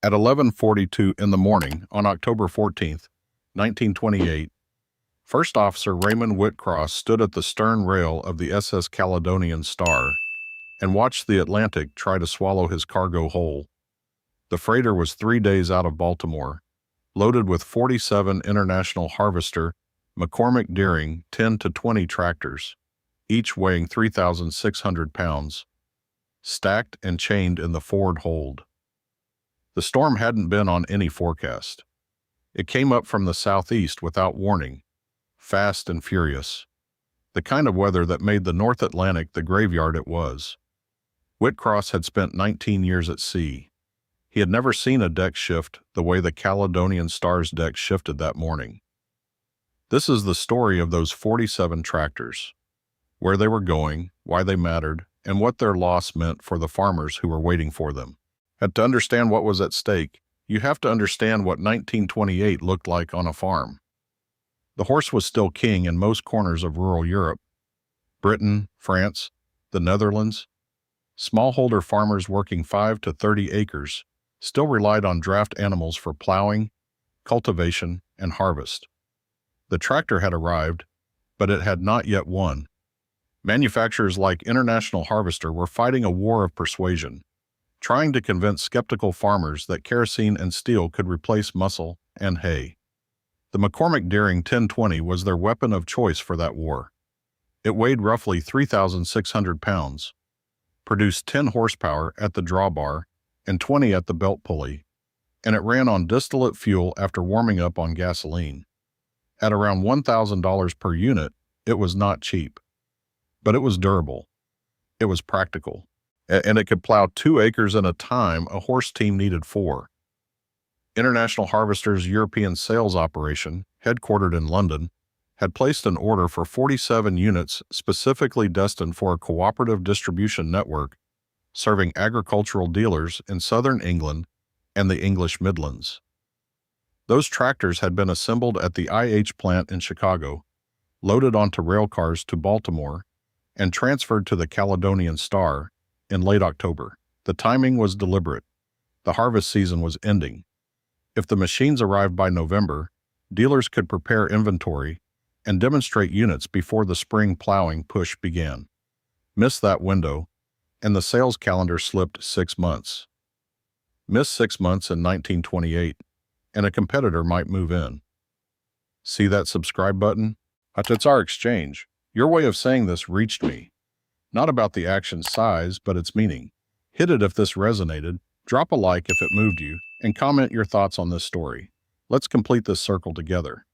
At 11:42 in the morning on October 14th, 1928, First Officer Raymond Whitcross stood at the stern rail of the SS Caledonian Star and watched the Atlantic try to swallow his cargo whole. The freighter was 3 days out of Baltimore, loaded with 47 International Harvester McCormick-Deering 10 to 20 tractors, each weighing 3,600 pounds, stacked and chained in the forward hold. The storm hadn't been on any forecast. It came up from the southeast without warning, fast and furious, the kind of weather that made the North Atlantic the graveyard it was. Whitcross had spent 19 years at sea. He had never seen a deck shift the way the Caledonian Star's deck shifted that morning. This is the story of those 47 tractors, where they were going, why they mattered, and what their loss meant for the farmers who were waiting for them. And to understand what was at stake, you have to understand what 1928 looked like on a farm. The horse was still king in most corners of rural Europe. Britain, France, the Netherlands. Smallholder farmers working 5 to 30 acres still relied on draft animals for plowing, cultivation, and harvest. The tractor had arrived, but it had not yet won. Manufacturers like International Harvester were fighting a war of persuasion, trying to convince skeptical farmers that kerosene and steel could replace muscle and hay. The McCormick-Deering 1020 was their weapon of choice for that war. It weighed roughly 3,600 pounds, produced 10 horsepower at the drawbar and 20 at the belt pulley, and it ran on distillate fuel after warming up on gasoline. At around $1,000 per unit, it was not cheap. But it was durable. It was practical. And it could plow 2 acres in a time a horse team needed 4. International Harvester's European sales operation, headquartered in London, had placed an order for 47 units specifically destined for a cooperative distribution network serving agricultural dealers in southern England and the English Midlands. Those tractors had been assembled at the IH plant in Chicago, loaded onto rail cars to Baltimore, and transferred to the Caledonian Star in late October. The timing was deliberate. The harvest season was ending. If the machines arrived by November, dealers could prepare inventory and demonstrate units before the spring plowing push began. Miss that window, and the sales calendar slipped 6 months. Miss 6 months in 1928, and a competitor might move in. See that subscribe button? It's our exchange. Your way of saying this reached me. Not about the action's size, but its meaning. Hit it if this resonated, drop a like if it moved you, and comment your thoughts on this story. Let's complete this circle together.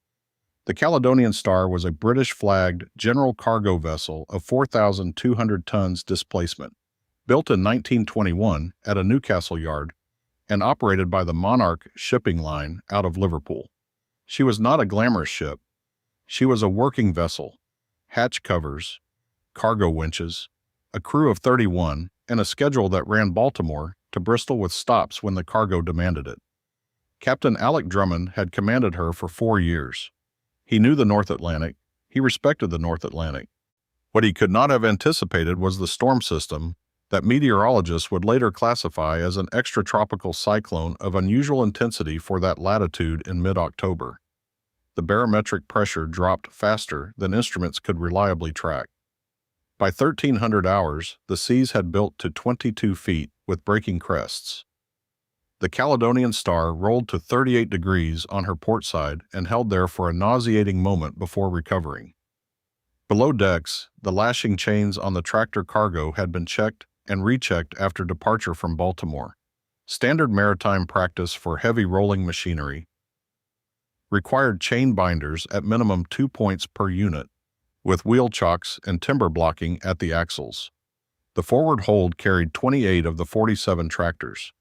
The Caledonian Star was a British-flagged general cargo vessel of 4,200 tons displacement, built in 1921 at a Newcastle yard and operated by the Monarch shipping line out of Liverpool. She was not a glamorous ship. She was a working vessel, hatch covers, cargo winches, a crew of 31, and a schedule that ran Baltimore to Bristol with stops when the cargo demanded it. Captain Alec Drummond had commanded her for 4 years. He knew the North Atlantic. He respected the North Atlantic. What he could not have anticipated was the storm system that meteorologists would later classify as an extratropical cyclone of unusual intensity for that latitude in mid-October. The barometric pressure dropped faster than instruments could reliably track. By 1300 hours, the seas had built to 22 feet with breaking crests. The Caledonian Star rolled to 38 degrees on her port side and held there for a nauseating moment before recovering. Below decks, the lashing chains on the tractor cargo had been checked and rechecked after departure from Baltimore. Standard maritime practice for heavy rolling machinery required chain binders at minimum 2 points per unit, with wheel chocks and timber blocking at the axles. The forward hold carried 28 of the 47 tractors.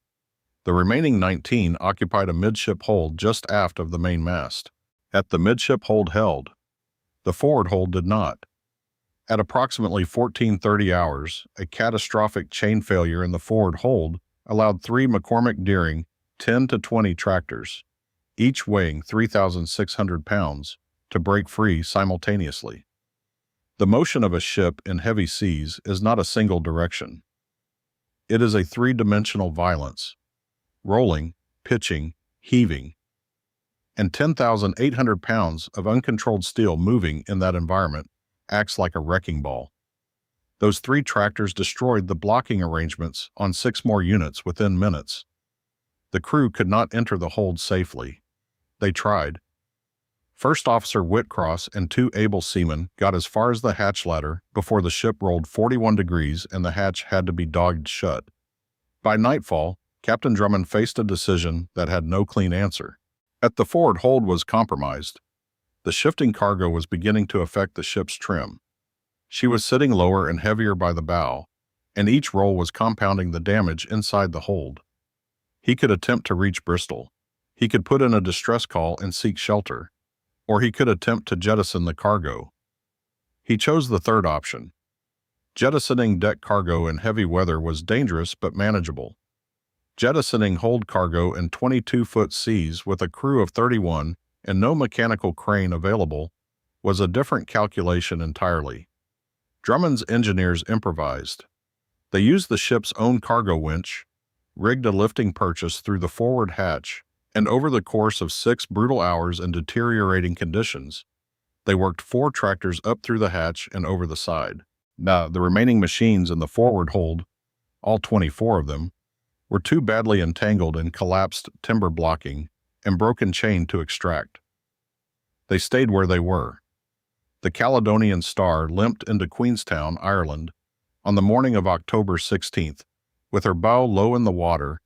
The remaining 19 occupied a midship hold just aft of the main mast. At the midship hold held. The forward hold did not. At approximately 1430 hours, a catastrophic chain failure in the forward hold allowed 3 McCormick-Deering 10 to 20 tractors, each weighing 3,600 pounds, to break free simultaneously. The motion of a ship in heavy seas is not a single direction. It is a 3-dimensional violence, rolling, pitching, heaving, and 10,800 pounds of uncontrolled steel moving in that environment acts like a wrecking ball. Those 3 tractors destroyed the blocking arrangements on 6 more units within minutes. The crew could not enter the hold safely. They tried. First Officer Whitcross and 2 able seamen got as far as the hatch ladder before the ship rolled 41 degrees and the hatch had to be dogged shut. By nightfall, Captain Drummond faced a decision that had no clean answer. At the forward hold was compromised. The shifting cargo was beginning to affect the ship's trim. She was sitting lower and heavier by the bow, and each roll was compounding the damage inside the hold. He could attempt to reach Bristol. He could put in a distress call and seek shelter, or he could attempt to jettison the cargo. He chose the third option. Jettisoning deck cargo in heavy weather was dangerous but manageable. Jettisoning hold cargo in 22-foot seas with a crew of 31 and no mechanical crane available was a different calculation entirely. Drummond's engineers improvised. They used the ship's own cargo winch, rigged a lifting purchase through the forward hatch, and over the course of 6 brutal hours in deteriorating conditions, they worked 4 tractors up through the hatch and over the side. Now, the remaining machines in the forward hold, all 24 of them, were too badly entangled in collapsed timber blocking and broken chain to extract. They stayed where they were. The Caledonian Star limped into Queenstown, Ireland, on the morning of October 16th, with her bow low in the water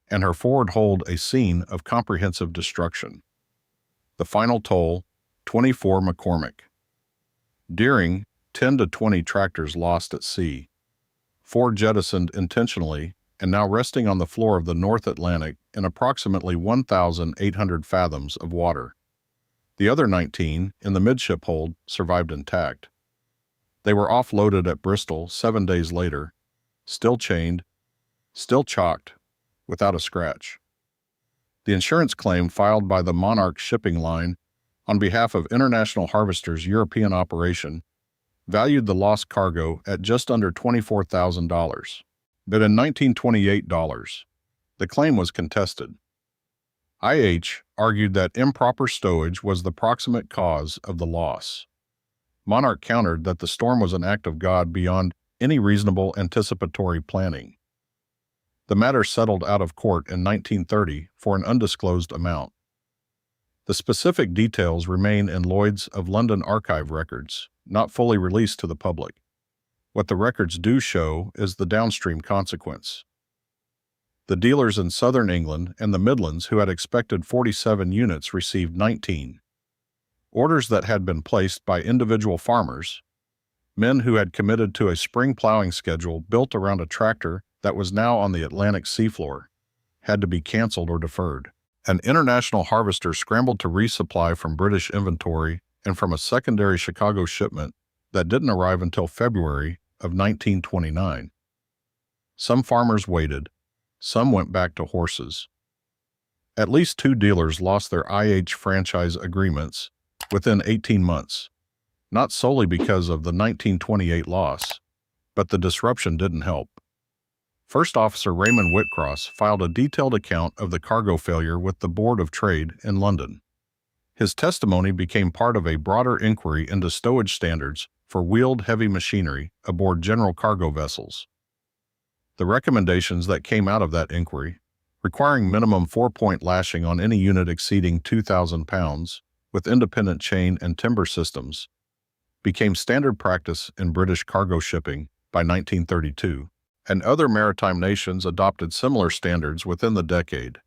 and her forward hold a scene of comprehensive destruction. The final toll, 24 McCormick-Deering, 10 to 20 tractors lost at sea, 4 jettisoned intentionally and now resting on the floor of the North Atlantic in approximately 1,800 fathoms of water. The other 19, in the midship hold, survived intact. They were offloaded at Bristol 7 days later, still chained, still chalked, without a scratch. The insurance claim filed by the Monarch Shipping Line on behalf of International Harvester's European operation valued the lost cargo at just under $24,000. But in 1928, the claim was contested. IH argued that improper stowage was the proximate cause of the loss. Monarch countered that the storm was an act of God beyond any reasonable anticipatory planning. The matter settled out of court in 1930 for an undisclosed amount. The specific details remain in Lloyd's of London archive records, not fully released to the public. What the records do show is the downstream consequence. The dealers in southern England and the Midlands who had expected 47 units received 19. Orders that had been placed by individual farmers, men who had committed to a spring plowing schedule built around a tractor that was now on the Atlantic seafloor, had to be canceled or deferred. An international harvester scrambled to resupply from British inventory and from a secondary Chicago shipment that didn't arrive until February of 1929. Some farmers waited. Some went back to horses. At least 2 dealers lost their IH franchise agreements within 18 months, not solely because of the 1928 loss, but the disruption didn't help. First Officer Raymond Whitcross filed a detailed account of the cargo failure with the Board of Trade in London. His testimony became part of a broader inquiry into stowage standards for wheeled heavy machinery aboard general cargo vessels. The recommendations that came out of that inquiry, requiring minimum 4-point lashing on any unit exceeding 2,000 pounds with independent chain and timber systems, became standard practice in British cargo shipping by 1932, and other maritime nations adopted similar standards within the decade.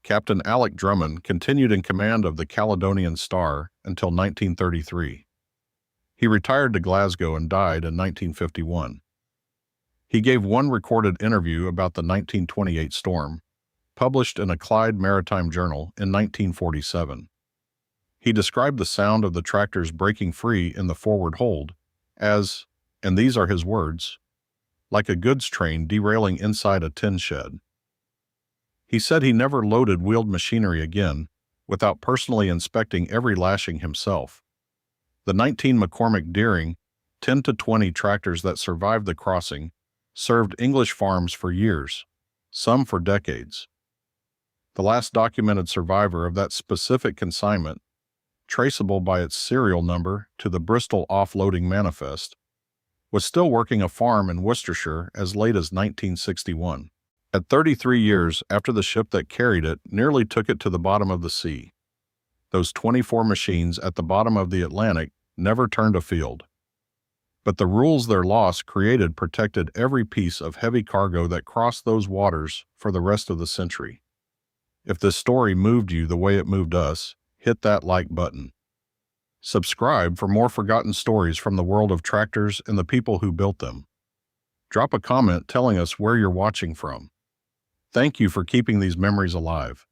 Captain Alec Drummond continued in command of the Caledonian Star until 1933. He retired to Glasgow and died in 1951. He gave one recorded interview about the 1928 storm, published in a Clyde Maritime journal in 1947. He described the sound of the tractors breaking free in the forward hold as, and these are his words, like a goods train derailing inside a tin shed. He said he never loaded wheeled machinery again without personally inspecting every lashing himself. The 19 McCormick-Deering 10 to 20 tractors that survived the crossing served English farms for years, some for decades. The last documented survivor of that specific consignment, traceable by its serial number to the Bristol offloading manifest, was still working a farm in Worcestershire as late as 1961. At 33 years after the ship that carried it nearly took it to the bottom of the sea, those 24 machines at the bottom of the Atlantic never turned a field. But the rules their loss created protected every piece of heavy cargo that crossed those waters for the rest of the century. If this story moved you the way it moved us, hit that like button. Subscribe for more forgotten stories from the world of tractors and the people who built them. Drop a comment telling us where you're watching from. Thank you for keeping these memories alive.